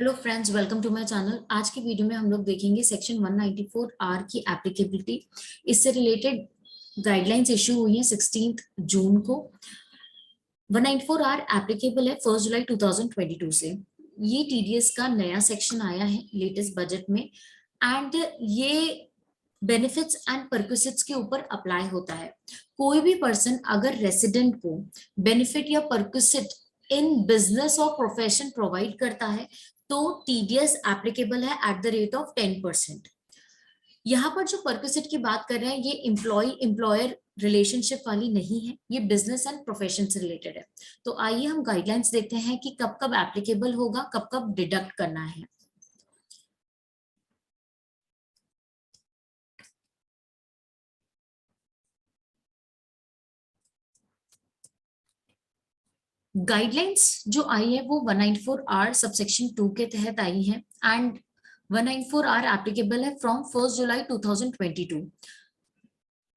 Hello friends, welcome to my channel. आज की video में हम लोग देखेंगे सेक्शन 194 आर की एप्लीकेबिलिटी। इससे रिलेटेड गाइडलाइंस इशू हुई हैं 16 जून को। 194 आर एप्लीकेबल है 1 जुलाई 2022 से। ये टीडीएस का नया सेक्शन आया है लेटेस्ट बजट में एंड ये बेनिफिट्स एंड परक्विजिट्स के ऊपर अप्लाई होता है। कोई भी पर्सन अगर रेसिडेंट को बेनिफिट या परक्विजिट इन बिजनेस और प्रोफेशन प्रोवाइड करता है तो टीडीएस एप्लीकेबल है एट द रेट ऑफ 10%। यहाँ पर जो परक्विजिट की बात कर रहे हैं ये एम्प्लॉय एम्प्लॉयर रिलेशनशिप वाली नहीं है, ये बिजनेस एंड प्रोफेशन से रिलेटेड है। तो आइए हम गाइडलाइंस देखते हैं कि कब कब एप्लीकेबल होगा, कब कब डिडक्ट करना है। गाइडलाइंस जो आई है वो 194 आर सबसेक्शन 2 के तहत आई है एंड 194 आर एप्लीकेबल है फ्रॉम 1 जुलाई 2022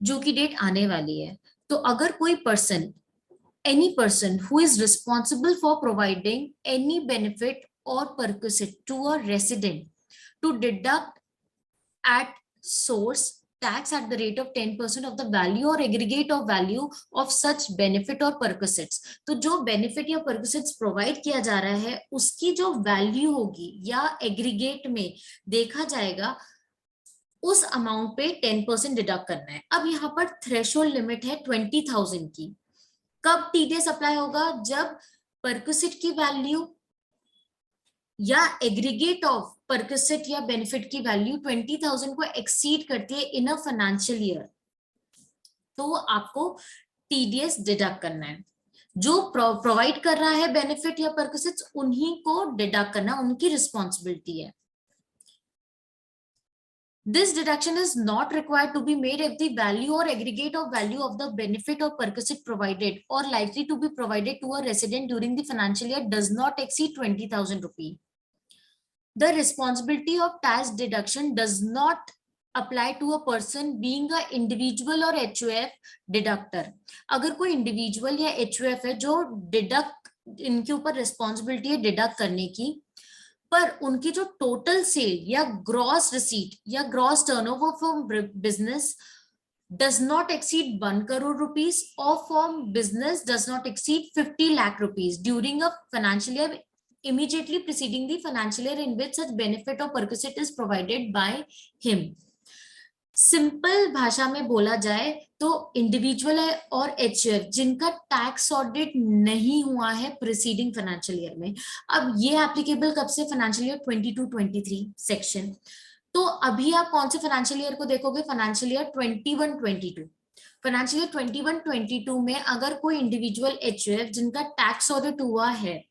जो की डेट आने वाली है। तो अगर कोई person, any person who is responsible for providing any benefit or perquisite to a resident to deduct at source tax at the rate of 10% of the value or aggregate of value of such benefit or perquisites। तो जो benefit या perquisites provide किया जा रहा है उसकी जो value होगी या aggregate में देखा जाएगा उस अमाउंट पे 10% डिडक्ट करना है। अब यहाँ पर थ्रेशोल्ड लिमिट है 20,000 की। कब टीडीएस अप्लाई होगा? जब परक्विजिट की वैल्यू या एग्रीगेट ऑफ परक्विजिट या बेनिफिट की वैल्यू 20,000 को एक्सीड करती है इन अ फाइनेंशियल ईयर, तो आपको टीडीएस डिडक्ट करना है। जो प्रोवाइड कर रहा है बेनिफिट या परक्विजिट उन्हीं को डिडक्ट करना उनकी रिस्पॉन्सिबिलिटी है। This deduction is not required to be made if the value or aggregate of value of the benefit or perquisite provided or likely to be provided to a resident during the financial year does not exceed 20,000 rupees. The responsibility of tax deduction does not apply to a person being a individual or HUF deductor. अगर कोई individual या HUF है जो deduct, इनके ऊपर responsibility है deduct करने की, पर उनकी जो टोटल सेल या ग्रॉस रिसीट या gross turnover from business does not exceed 1 crore rupees और from business does not exceed 50 lakh rupees during a financial year immediately preceding the financial year in which such benefit or perquisite is provided by him। Simple भाषा में बोला जाए तो individual है और HUF जिनका tax audit नहीं हुआ है प्रीसीडिंग फाइनेंशियल ईयर में। अब ये एप्लीकेबल कब से? Financial year 22-23 section. तो अभी आप कौन से फाइनेंशियल ईयर को देखोगे? Financial year 21-22। फाइनेंशियल ईयर 21-22 में अगर कोई इंडिविजुअल एचयूएफ जिनका टैक्स ऑडिट हुआ है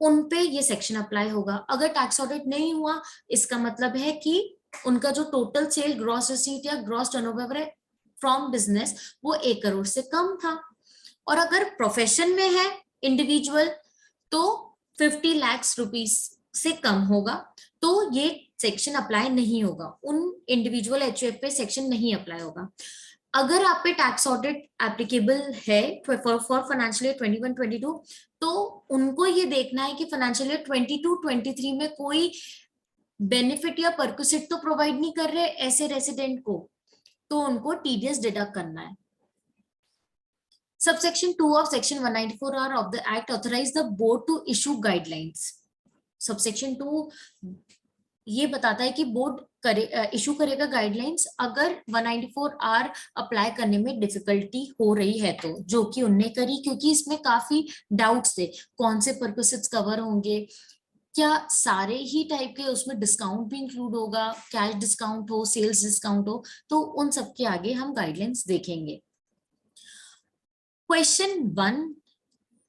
उन पे ये सेक्शन अप्लाई होगा। अगर टैक्स ऑडिट नहीं हुआ इसका मतलब है कि उनका जो टोटल सेल ग्रॉस रिसीट या ग्रॉस टर्नओवर है फ्रॉम बिजनेस वो 1 करोड़ से कम था। और अगर प्रोफेशन में है इंडिविजुअल तो 50 लाख रुपीस से कम होगा, तो ये सेक्शन अप्लाई नहीं होगा, उन इंडिविजुअल एचयूएफ पे सेक्शन नहीं अप्लाई होगा। अगर आप पे टैक्स ऑडिट एप्लीकेबल है फॉर फाइनेंशियल ईयर 21-22 तो उनको ये देखना है कि फाइनेंशियल ईयर 22-23 में कोई बेनिफिट या परक्विजिट तो प्रोवाइड नहीं कर रहे ऐसे रेसिडेंट को, तो उनको टीडीएस डिडक्ट करना है। Subsection 2 of Section 194R of the Act authorize the board to issue guidelines। Subsection 2 ये बताता है कि बोर्ड इशू करेगा गाइडलाइंस अगर 194R अप्लाई करने में डिफिकल्टी हो रही है तो, जो कि उनने करी क्योंकि इसमें काफी डाउट्स थे कौन से पर्पसेस कवर होंगे, क्या सारे ही टाइप के उसमें डिस्काउंट भी इंक्लूड होगा, कैश डिस्काउंट हो, सेल्स डिस्काउंट हो, तो उन सब के आगे हम गाइडलाइंस देखेंगे। क्वेश्चन 1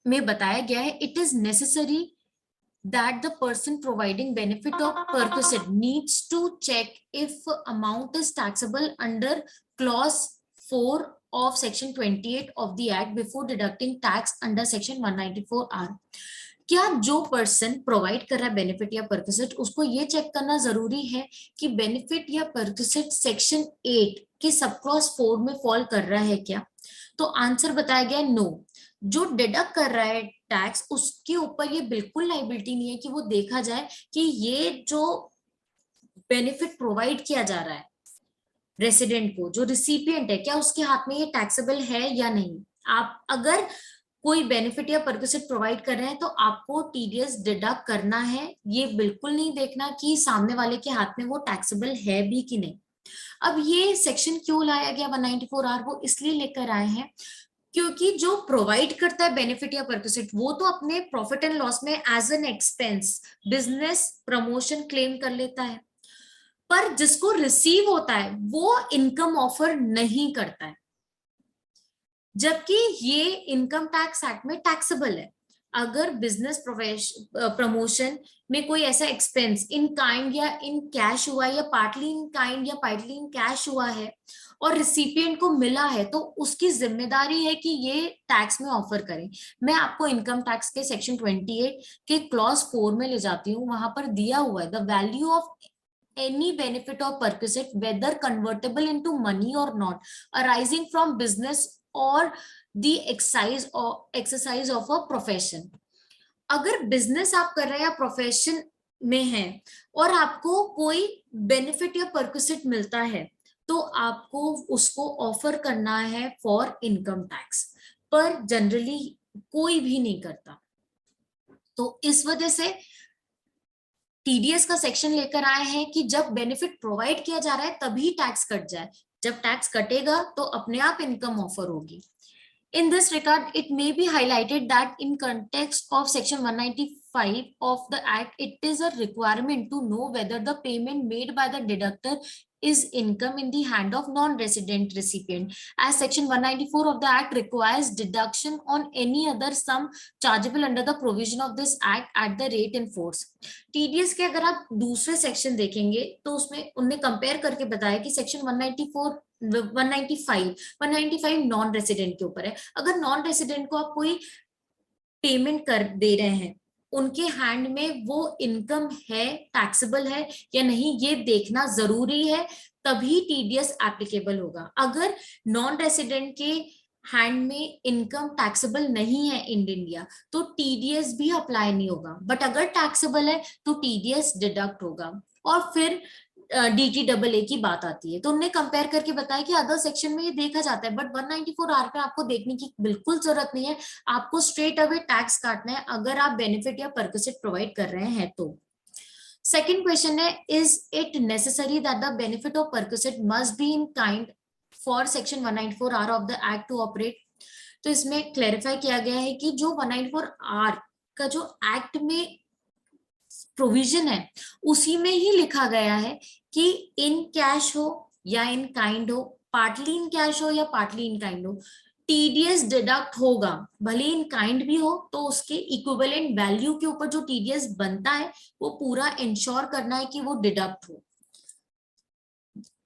में बताया गया है it is necessary that the person providing benefit or perquisite needs to check if amount is taxable under clause 4 of section 28 of the act before deducting tax under section 194R। क्या जो person provide कर रहा है benefit या perquisite उसको ये check करना जरूरी है कि बेनिफिट या परक्विजिट सेक्शन 8 के सब क्लॉज 4 में फॉल कर रहा है क्या? तो आंसर बताया गया नो। जो डिडक्ट कर रहा है टैक्स, उसके ऊपर ये बिल्कुल लाइबिलिटी नहीं है कि वो देखा जाए कि ये जो बेनिफिट प्रोवाइड किया जा रहा है रेसिडेंट को, जो रिसिपिएंट है, क्या उसके हाथ में ये टैक्सेबल है या नहीं। आप अगर कोई बेनिफिट या परक्विजिट प्रोवाइड कर रहे हैं तो आपको टीडीएस डिडक्ट करना है, ये बिल्कुल नहीं देखना कि सामने वाले के हाथ में वो टैक्सेबल है भी कि नहीं। अब ये सेक्शन क्यों लाया गया 194R, वो इसलिए लेकर आए हैं क्योंकि जो प्रोवाइड करता है बेनिफिट या परक्विजिट, वो तो अपने प्रॉफिट एंड लॉस में as an expense business promotion claim कर लेता है, पर जिसको रिसीव होता है वो इनकम ऑफर नहीं करता है, जबकि ये इनकम टैक्स एक्ट में टैक्सेबल है। अगर बिजनेस प्रमोशन में कोई ऐसा एक्सपेंस इन काइंड या इन कैश हुआ है, या पार्टली इन काइंड या पार्टली इन कैश हुआ है और रिसिपिएंट को मिला है, तो उसकी जिम्मेदारी है कि ये टैक्स में ऑफर करें। मैं आपको इनकम टैक्स के सेक्शन 28 के क्लॉज 4 में ले जाती हूँ, वहां पर दिया हुआ है the value of any benefit or perquisite whether convertible into money or not arising from business or the exercise of a profession। अगर बिजनेस आप कर रहे हैं या प्रोफेशन में है और आपको कोई बेनिफिट या परक्विजिट मिलता है, तो आपको उसको ऑफर करना है फॉर इनकम टैक्स, पर जनरली कोई भी नहीं करता। तो इस वजह से टीडीएस का सेक्शन लेकर आए हैं कि जब बेनिफिट प्रोवाइड किया जा रहा है तभी टैक्स कट जाए, जब टैक्स कटेगा तो अपने आप इनकम ऑफर होगी। In this regard, it may be highlighted that in context of section 195 of the act, it is a requirement to know whether the payment made by the deductor is income in the hand of non-resident recipient, as section 194 of the act requires deduction on any other sum chargeable under the provision of this act at the rate in force। TDS के अगर आप दूसरे section देखेंगे तो उसमें उनने compare करके बताया कि सेक्शन 195 नॉन रेसिडेंट के ऊपर है। अगर नॉन रेसिडेंट को आप कोई पेमेंट कर दे रहे हैं, उनके हैंड में वो इनकम है, टैक्सेबल है या नहीं, ये देखना जरूरी है, तभी टीडीएस एप्लीकेबल होगा। अगर नॉन रेसिडेंट के हैंड में इनकम टैक्सेबल नहीं है इन इंडिया, तो टीडीएस भी अप्लाई नहीं होगा, बट अगर टैक्सेबल है तो टीडीएस डिडक्ट होगा। और फिर DTAA की बात आती है, तो उन्होंने कंपेयर करके बताया कि अदर सेक्शन में ये देखा जाता है, बट 194R पे आपको देखने की बिल्कुल जरूरत नहीं है, आपको स्ट्रेट अवे टैक्स काटना है अगर आप बेनिफिट या परक्विजिट प्रोवाइड कर रहे हैं तो। सेकंड क्वेश्चन है, is it necessary that the benefit of perquisite must be in kind for section 194R of the act to operate. तो इसमें क्लैरिफाई किया गया है कि जो 194R का जो एक्ट में प्रोविजन है उसी में ही लिखा गया है कि इन कैश हो या इन काइंड हो, पार्टली इन कैश हो या पार्टली इन काइंड हो, टीडीएस डिडक्ट होगा। भले इन काइंड भी हो तो उसके इक्विवेलेंट वैल्यू के ऊपर जो टीडीएस बनता है वो पूरा इंश्योर करना है कि वो डिडक्ट हो।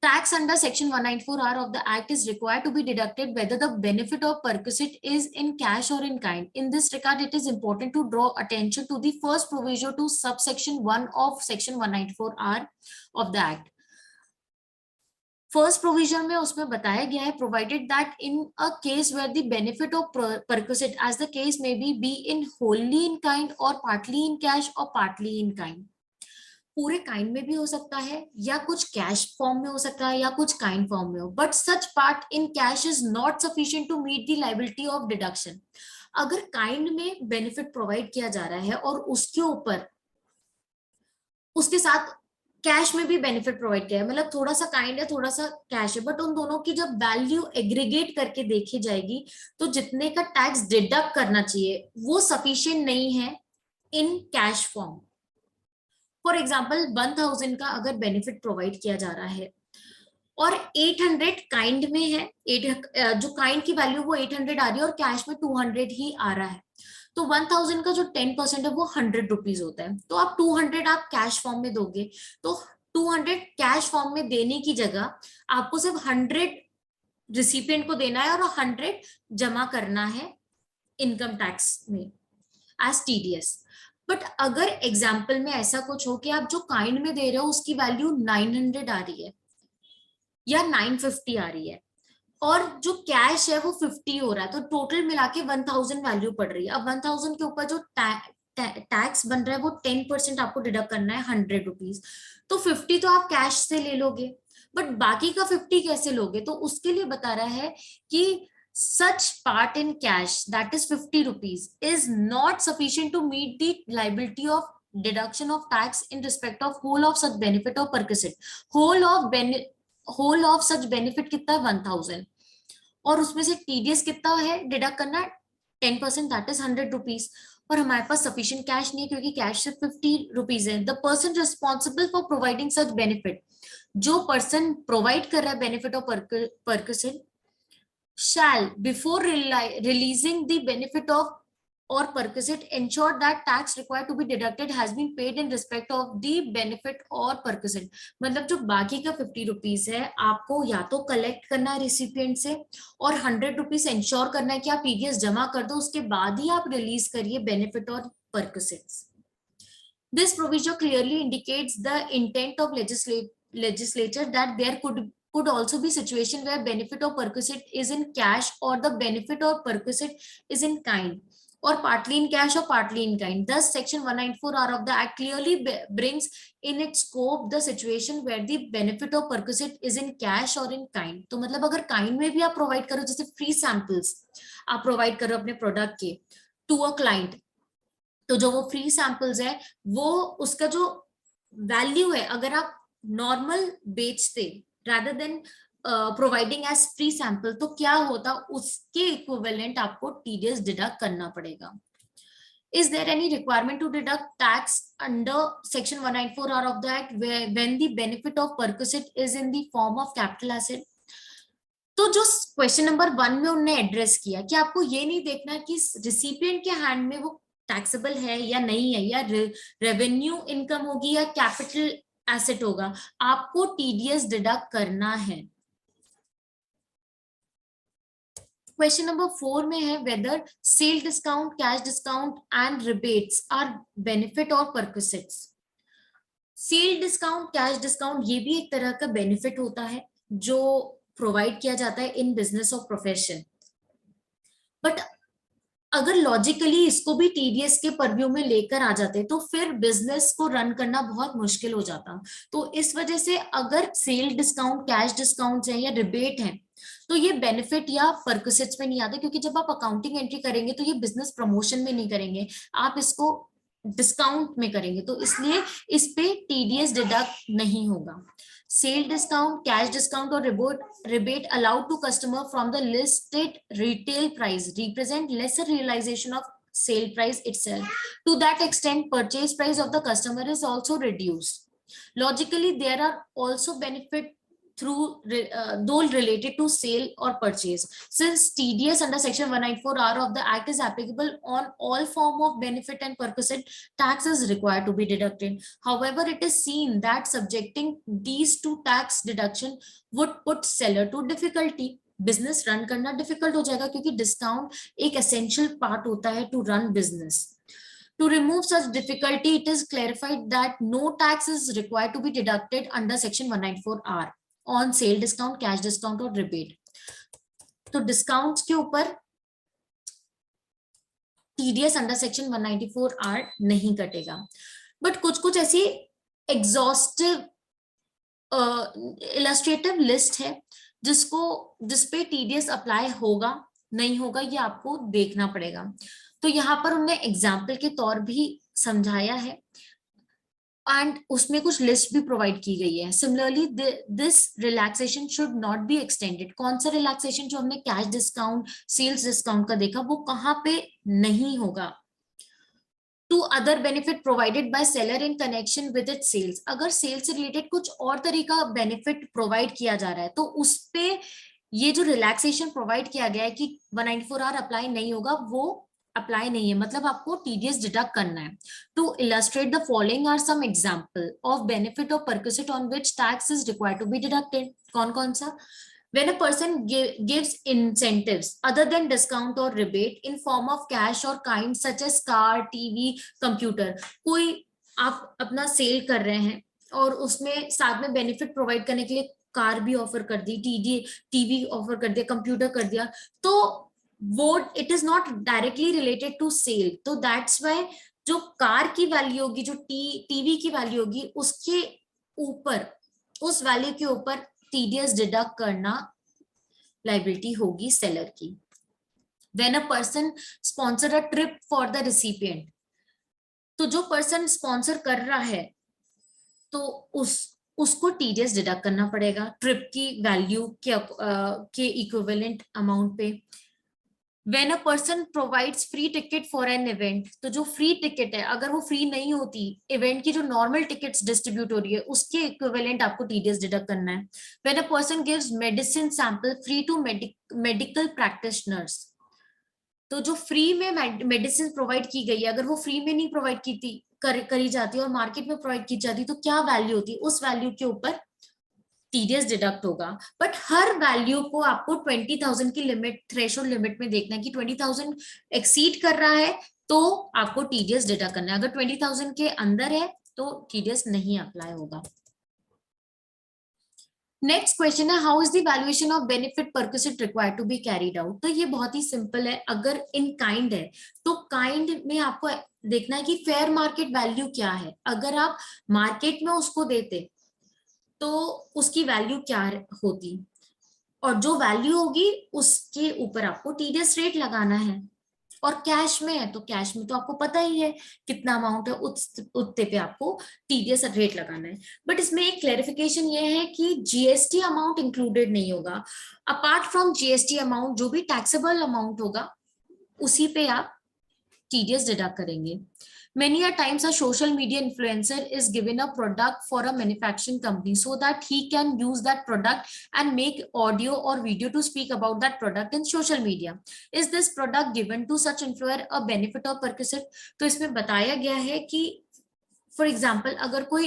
Tax under section 194R of the act is required to be deducted whether the benefit or perquisite is in cash or in kind। In this regard, it is important to draw attention to the first provision to subsection 1 of section 194R of the act। First provision में उसमें बताया गया है, provided that in a case where the benefit of perquisite as the case may be in wholly in kind और partly in cash और partly in kind. पूरे kind में भी हो सकता है या कुछ कैश फॉर्म में हो सकता है या कुछ काइंड फॉर्म में हो, but such part in cash is not sufficient to meet the liability of deduction. अगर काइंड में बेनिफिट प्रोवाइड किया जा रहा है और उसके ऊपर उसके साथ कैश में भी बेनिफिट प्रोवाइड किया है, मतलब थोड़ा सा काइंड है थोड़ा सा कैश है, बट उन दोनों की जब वैल्यू एग्रीगेट करके देखी जाएगी तो जितने का टैक्स डिडक्ट करना चाहिए वो सफिशिएंट नहीं है in cash form. For example 1000 का अगर बेनिफिट प्रोवाइड किया जा रहा है और 800 काइंड में है, जो काइंड की वैल्यू वो 800 आ रही है और कैश में 200 ही आ रहा है, तो 1000 का जो 10% है वो 100 रुपीज होता है। तो आप 200 आप कैश फॉर्म में दोगे, तो 200 कैश फॉर्म में देने की जगह आपको सिर्फ 100 रिसिपिएंट को देना है और 100 जमा करना है इनकम टैक्स में एज टीडीएस। बट अगर एग्जाम्पल में ऐसा कुछ हो कि आप जो काइंड में दे रहे हो उसकी वैल्यू 900 आ रही है या 950 आ रही है, और जो कैश है वो 50 हो रहा है, तो टोटल मिला के 1000 वैल्यू पड़ रही है। अब 1000 के ऊपर जो टैक्स बन रहा है वो 10% आपको डिडक्ट करना है, 100 रुपीज। तो 50 तो आप कैश से ले लोगे, बट बाकी का 50 कैसे लोगे? तो उसके लिए बता रहा है कि such part in cash, that is 50 rupees, is not sufficient to meet the liability of deduction of tax in respect of whole of such benefit or perquisite। whole of such benefit कितना है? 1000। और उसमें से TDS कितना है deduct करना है? 10%, that is 100 rupees. और हमारे पास सफिशिएंट कैश नहीं है क्योंकि कैश सिर्फ 50 रुपीज है। The person responsible for providing such benefit, जो पर्सन प्रोवाइड कर रहा है benefit of perquisite, shall before releasing the benefit of or perquisite ensure that tax required to be deducted has been paid in respect of the benefit or perquisite। मतलब जो बाकी का 50 rupees है आपको या तो कलेक्ट करना है रिसिपिएंट से, और 100 रुपीज इंश्योर करना है कि आप पीडीएस जमा कर दो, उसके बाद ही आप रिलीज करिए बेनिफिट और perquisites। This provision clearly indicates the intent of legislature that there could also be situation where benefit or perquisite is in cash or the benefit or perquisite is in kind, or partly in cash or partly in kind। Thus section 194R of the act clearly brings in its scope the situation where the benefit or perquisite is in cash or in kind। तो मतलब अगर kind में भी आप provide करो, जैसे free samples आप provide करो अपने प्रोडक्ट के टू अ क्लाइंट, तो जो वो फ्री सैंपल्स है वो उसका जो वैल्यू है, अगर आप नॉर्मल बेचते rather than providing as free sample, तो क्या होता? उसके इक्विवेलेंट आपको टीडीएस डिडक्ट करना पड़ेगा। Is there any requirement to deduct tax under section 194R of the act when the benefit of perquisite is in the form of capital asset? तो जो question number 1 में उन्होंने एड्रेस किया कि आपको ये नहीं देखना कि रिसिपिएंट के हैंड में वो टैक्सेबल है या नहीं है, या रेवेन्यू इनकम होगी या कैपिटल एसेट होगा, आपको टीडीएस डिडक्ट करना है। क्वेश्चन नंबर 4 में है whether sale discount, cash discount and rebates are benefit और perquisites. Sale discount, cash discount ये भी एक तरह का बेनिफिट होता है जो प्रोवाइड किया जाता है इन बिजनेस और प्रोफेशन, बट अगर लॉजिकली इसको भी टीडीएस के परव्यू में लेकर आ जाते तो फिर बिजनेस को रन करना बहुत मुश्किल हो जाता। तो इस वजह से अगर सेल डिस्काउंट, कैश डिस्काउंट है या रिबेट है तो ये बेनिफिट या परक्विसिट्स में नहीं आते, क्योंकि जब आप अकाउंटिंग एंट्री करेंगे तो ये बिजनेस प्रमोशन में नहीं करेंगे, आप इसको डिस्काउंट में करेंगे, तो इसलिए इस पे टीडीएस डिडक्ट नहीं होगा। Sale discount, cash discount or rebate allowed to customer from the listed retail price represent lesser realization of sale price itself. To that extent, purchase price of the customer is also reduced. Logically, there are also benefit through those related to sale or purchase. Since TDS under section 194R of the act is applicable on all form of benefit and perquisite, tax is required to be deducted. However, it is seen that subjecting these to tax deduction would put seller to difficulty। Business run करना difficult हो जाएगा क्योंकि discount एक essential part होता है to run business. To remove such difficulty, it is clarified that no tax is required to be deducted under section 194R on sale discount, cash discount और rebate। तो discounts के ऊपर TDS under section 194R नहीं कटेगा, but कुछ कुछ ऐसी exhaustive illustrative list है जिसपे टीडीएस अप्लाई होगा नहीं होगा ये आपको देखना पड़ेगा। तो यहाँ पर उन्होंने एग्जाम्पल के तौर भी समझाया है एंड उसमें कुछ लिस्ट भी प्रोवाइड की गई है। Similarly this relaxation should not be extended. कौन सा रिलैक्सेशन? जो हमने कैश डिस्काउंट, सेल्स डिस्काउंट का देखा, वो कहाँ पे नहीं होगा। To other benefit provided by seller in connection with its sales. अगर सेल्स से रिलेटेड कुछ और तरीका बेनिफिट प्रोवाइड किया जा रहा है तो उस पे ये जो रिलैक्सेशन प्रोवाइड किया गया है कि 194R अप्लाई नहीं होगा, वो अप्लाई नहीं है, मतलब आपको टीडीएस डिडक्ट करना है। To illustrate the following are some example of benefit और perquisite on which tax is required to be deducted. कौन कौन सा? When a person gives incentives other than discount or rebate in form of cash or kind such as car, TV, computer, कोई आप अपना cell कर रहे हैं और उसमें साथ में बेनिफिट प्रोवाइड करने के लिए कार भी ऑफर कर दी, टीवी ऑफर कर दिया, कंप्यूटर कर दिया, तो वो it is not directly related to sale. तो दैट्स वाई जो कार की वैल्यू होगी, जो टीवी की वैल्यू होगी, उसके ऊपर, उस वैल्यू के ऊपर टीडीएस डिडक्ट करना लाइबिलिटी होगी सेलर की। When a person sponsor a trip for the recipient, तो जो पर्सन स्पॉन्सर कर रहा है तो उसको टीडीएस डिडक्ट करना पड़ेगा ट्रिप की वैल्यू के इक्विवेलेंट अमाउंट पे। When a person provides free ticket for an event, तो जो फ्री टिकट है अगर वो फ्री नहीं होती, इवेंट की जो नॉर्मल टिकट्स डिस्ट्रीब्यूट हो रही है उसके इक्विवेलेंट आपको टीडीएस डिडक्ट करना है। When a person gives medicine sample free to medical practitioners, तो जो फ्री में मेडिसिन प्रोवाइड की गई है, अगर वो फ्री में नहीं प्रोवाइड की थी करी जाती और मार्केट में प्रोवाइड की जाती, तो क्या वैल्यू होती, उस वैल्यू के ऊपर टीडीएस डिडक्ट होगा। बट हर वैल्यू को आपको 20,000 की लिमिट, थ्रेशोल्ड लिमिट में देखना है कि 20,000 एक्सीड कर रहा है तो आपको टीडीएस डिडक्ट करना है, अगर 20,000 के अंदर है तो टीडीएस नहीं अप्लाई होगा। Next question is, how is the valuation of benefit perquisite required to be carried out. तो ये बहुत ही सिंपल है, अगर इन काइंड है तो काइंड में आपको देखना है कि फेयर मार्केट वैल्यू क्या है। अगर आप मार्केट में उसको देते तो उसकी वैल्यू क्या होती, और जो वैल्यू होगी उसके ऊपर आपको टीडीएस रेट लगाना है। और कैश में है तो कैश में तो आपको पता ही है कितना अमाउंट है, उतने पे आपको टीडीएस रेट लगाना है। बट इसमें एक क्लैरिफिकेशन ये है कि जीएसटी अमाउंट इंक्लूडेड नहीं होगा। अपार्ट फ्रॉम जीएसटी अमाउंट जो भी टैक्सेबल अमाउंट होगा उसी पे आप TDS deduct करेंगे। Many a times a social media influencer is given a product for a manufacturing company so that he can use that product and make audio or video to speak about that product in social media. Is this product given to such influencer a benefit or perquisite? तो इसमें बताया गया है कि for example अगर कोई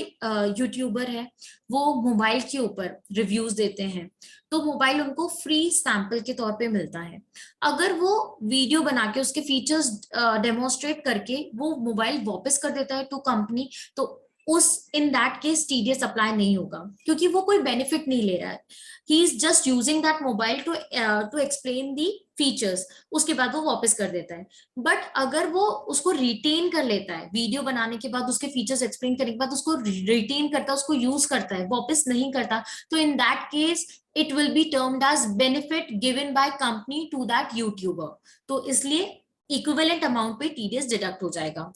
YouTuber है, वो मोबाइल के ऊपर रिव्यूज देते हैं, तो मोबाइल उनको फ्री सैंपल के तौर पे मिलता है। अगर वो वीडियो बना के उसके फीचर्स डेमोन्स्ट्रेट करके वो मोबाइल वापस कर देता है टू कंपनी, तो उस इन दैट केस टीडीएस अप्लाई नहीं होगा, क्योंकि वो कोई बेनिफिट नहीं ले रहा है। He is just using that mobile to explain the features, उसके बाद वो वापस कर देता है। बट अगर वो उसको रिटेन कर लेता है, वीडियो बनाने के बाद उसके फीचर्स एक्सप्लेन करने के बाद उसको रिटेन करता है, उसको यूज करता है, वापस नहीं करता, तो in that case it will be termed as benefit given by company to that YouTuber. तो इसलिए इक्विवेलेंट अमाउंट पे टीडीएस डिडक्ट हो जाएगा।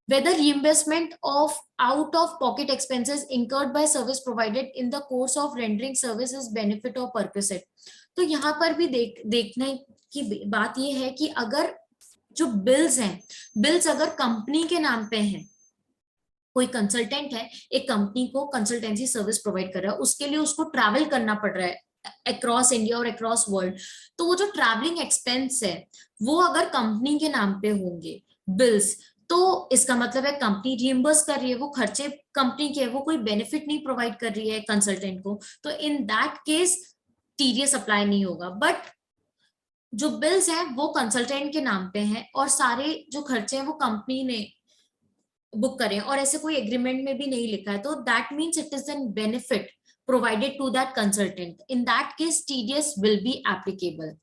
Whether reimbursement of out-of-pocket expenses incurred by service provided in the course of rendering service is benefit or perquisite। तो यहाँ पर भी देखने की बात ये है कि अगर जो बिल्स हैं, बिल्स अगर कंपनी के नाम पे हैं, कोई कंसल्टेंट है, एक कंपनी को कंसल्टेंसी सर्विस प्रोवाइड कर रहा है, उसके लिए उसको ट्रैवल करना पड़ रहा है अक्रॉस इंडिया और अक्रॉस वर्ल्ड, तो वो जो ट्रैवलिंग एक्सपेंस है वो अगर कंपनी के नाम पे होंगे बिल्स, तो इसका मतलब है कंपनी रिइंबर्स कर रही है, वो खर्चे कंपनी के, वो कोई बेनिफिट नहीं प्रोवाइड कर रही है कंसल्टेंट को, तो in that case TDS apply नहीं होगा। बट जो बिल्स हैं वो कंसल्टेंट के नाम पे हैं और सारे जो खर्चे हैं वो कंपनी ने बुक करें और ऐसे कोई एग्रीमेंट में भी नहीं लिखा है, तो that means it is an benefit provided to that consultant. In that case, TDS will be applicable.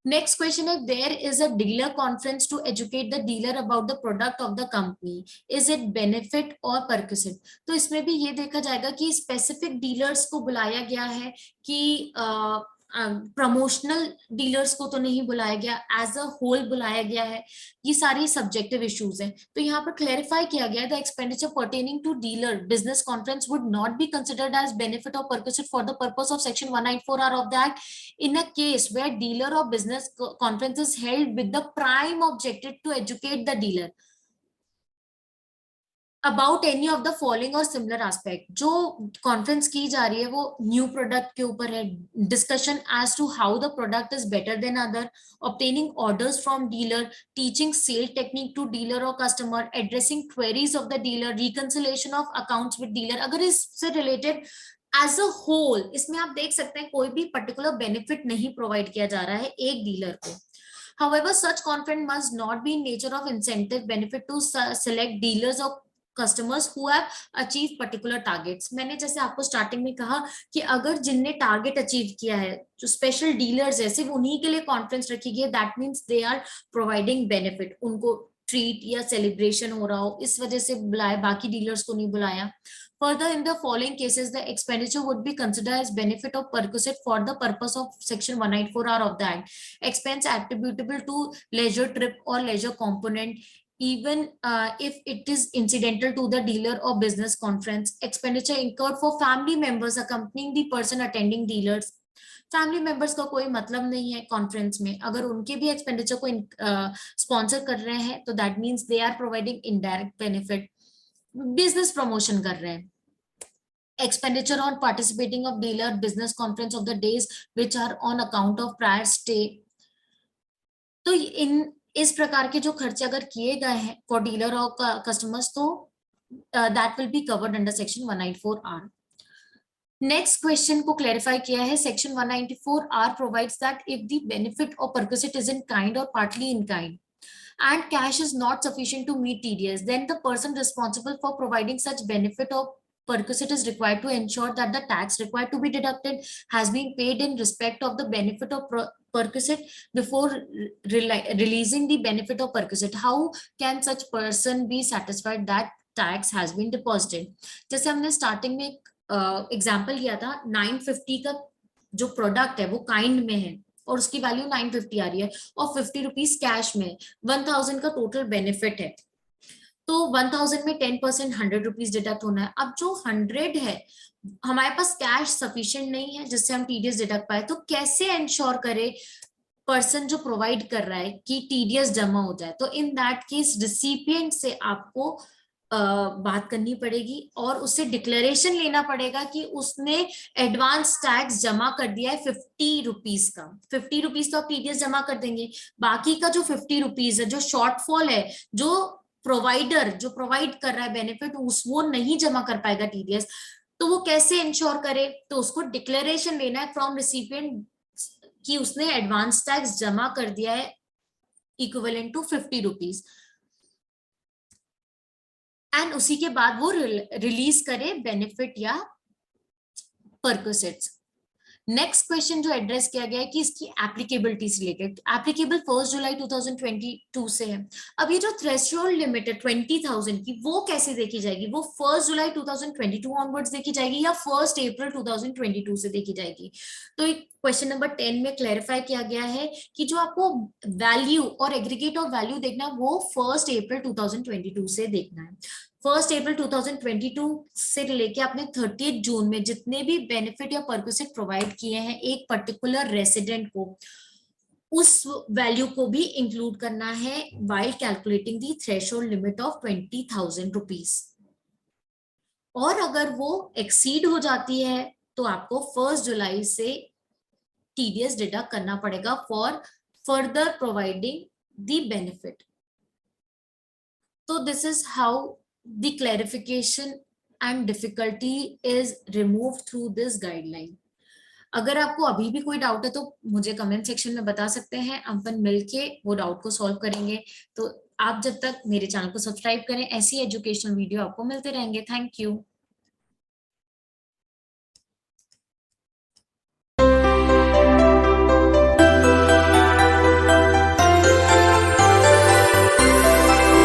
Next question is, there is a dealer conference to educate the dealer about the product of the company. Is it benefit or perquisite? तो इसमें भी ये देखा जाएगा कि specific dealers को बुलाया गया है कि प्रमोशनल डीलर्स को तो नहीं बुलाया गया, एज अ होल बुलाया गया है। ये सारी सब्जेक्टिव इश्यूज हैं, तो यहाँ पर क्लैरिफाई किया गया है the expenditure pertaining to dealer business conference would not be considered as benefit और perquisite for the purpose of section 194R of the act in a case where dealer or business conference is held with the prime objective to educate the dealer about any of the following or similar aspect। जो conference की जा रही है वो new product के ऊपर है, discussion as to how the product is better than other, obtaining orders from dealer, teaching sale technique to dealer और customer, addressing queries of the dealer, reconciliation of accounts with dealer. अगर इससे related as a whole इसमें आप देख सकते हैं कोई भी पर्टिकुलर बेनिफिट नहीं प्रोवाइड किया जा रहा है एक डीलर को। However, such conference must not be in nature of incentive benefit to select dealers or customers who have achieved particular targets. मैंने जैसे आपको स्टार्टिंग में कहा कि अगर जिनने टारगेट अचीव किया है, जो स्पेशल डीलर्स है, सिर्फ उन्हीं के लिए कॉन्फ्रेंस रखी गई है, that means they are providing benefit, उनको ट्रीट या सेलिब्रेशन हो रहा हो, इस वजह से बुलाया, बाकी डीलर्स को नहीं बुलाया. Further, in the following cases, the expenditure would be considered as benefit of Percocet for the purpose of Section 194R of the Act. Expense attributable to leisure trip or leisure component, even if it is incidental to the dealer or business conference. Expenditure incurred for family members accompanying the person attending dealers. Family members का कोई मतलब नहीं है conference में, अगर उनके भी expenditure को स्पॉन्सर कर रहे हैं तो that means they are providing indirect benefit, business promotion कर रहे हैं. Expenditure on participating of dealer business conference of the days which are on account of prior stay. तो इस प्रकार के जो खर्चे अगर किए गए हैं फॉर डीलर और कस्टमर्स, तो that will be covered under section 194R. Next question को क्लैरिफाई किया है. Section 194R provides that if the benefit of perquisite is in kind और partly in kind and cash is not sufficient to meet TDS, then the person responsible for providing such benefit of perquisite is required to ensure that the tax required to be deducted has been paid in respect of the benefit of perquisite before releasing the benefit of perquisite. How can such person be satisfied that tax has been deposited? जैसे हमने starting में example लिया था, 950 का जो product है वो kind में है और उसकी वैल्यू 950 आ रही है और 50 रुपीज कैश में, 1000 का टोटल बेनिफिट है, तो 1000 में 10% 100 रुपीज डिडक्ट होना है. अब जो 100 है हमारे पास कैश सफिशिएंट नहीं है जिससे हम टीडीएस डिडक्ट पाए, तो कैसे इंश्योर करे पर्सन जो प्रोवाइड कर रहा है कि टीडीएस जमा हो जाए? तो इन दैट केस रिसिपिएंट से आपको बात करनी पड़ेगी और उससे डिक्लेरेशन लेना पड़ेगा कि उसने एडवांस टैक्स जमा कर दिया है 50 रुपीज का. 50 रुपीज तो आप टीडीएस जमा कर देंगे, बाकी का जो 50 रुपीज है, जो शॉर्टफॉल है, जो प्रोवाइडर जो प्रोवाइड कर रहा है बेनिफिट, वो नहीं जमा कर पाएगा टीडीएस. तो वो कैसे इंश्योर करे? तो उसको डिक्लेरेशन लेना है फ्रॉम रिसिपिएंट कि उसने एडवांस टैक्स जमा कर दिया है इक्विवेलेंट टू 50 रुपीज, एंड उसी के बाद वो रिलीज करे बेनिफिट या परक्विजिट्स. नेक्स्ट क्वेश्चन जो एड्रेस किया गया है कि इसकी एप्लीकेबिलिटी से रिलेटेड, एप्लीकेबल 1 जुलाई 2022 से है. अब ये जो थ्रेशोल्ड लिमिट है 20,000 की, वो कैसे देखी जाएगी? वो 1 जुलाई 2022 ऑनवर्ड्स देखी जाएगी या 1 अप्रैल 2022 से देखी जाएगी? तो एक क्वेश्चन नंबर 10 में क्लैरिफाई किया गया है कि जो आपको वैल्यू और एग्रीगेट ऑफ वैल्यू देखना है वो 1 अप्रैल 2022 से देखना है. 1 अप्रैल 2022 से लेके आपने 30 जून में जितने भी बेनिफिट या परक्विजिट प्रोवाइड किए हैं एक पर्टिकुलर रेसिडेंट को, उस वैल्यू को भी इंक्लूड करना है while calculating the threshold limit of 20,000 rupees. और अगर वो एक्सीड हो जाती है तो आपको 1 जुलाई से टीडीएस डिडक्ट करना पड़ेगा for further providing the benefit. तो this is how the clarification and difficulty is removed through this guideline. अगर आपको अभी भी कोई डाउट है तो मुझे कमेंट सेक्शन में बता सकते हैं, अपन मिलके वो डाउट को सॉल्व करेंगे. तो आप जब तक मेरे चैनल को सब्सक्राइब करें, ऐसी एजुकेशनल वीडियो आपको मिलते रहेंगे. Thank you.